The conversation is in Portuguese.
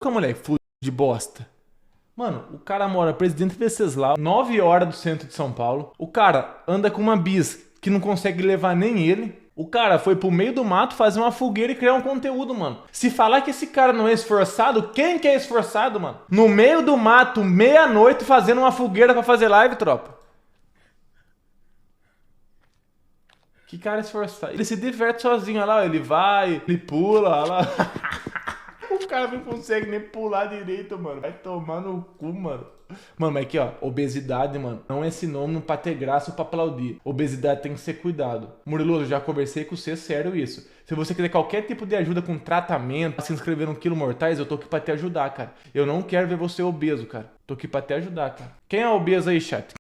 Calma, moleque, fudido de bosta. Mano, o cara mora Presidente Venceslau, 9 horas do centro de São Paulo. O cara anda com uma bis que não consegue levar nem ele. O cara foi pro meio do mato fazer uma fogueira e criar um conteúdo, mano. Se falar que esse cara não é esforçado, quem que é esforçado, mano? No meio do mato, meia-noite, fazendo uma fogueira pra fazer live, tropa. Que cara esforçado. Ele se diverte sozinho, olha lá, ele vai, ele pula, olha lá. O cara não consegue nem pular direito, mano. Vai tomar no cu, mano. Mano, mas aqui, ó, obesidade, mano, não é sinônimo pra ter graça ou pra aplaudir. Obesidade tem que ser cuidado. Muriloso, já conversei com você, sério isso. Se você quiser qualquer tipo de ajuda com tratamento, se inscrever no Quilo Mortais, eu tô aqui pra te ajudar, cara. Eu não quero ver você obeso, cara. Tô aqui pra te ajudar, cara. Quem é obeso aí, chat?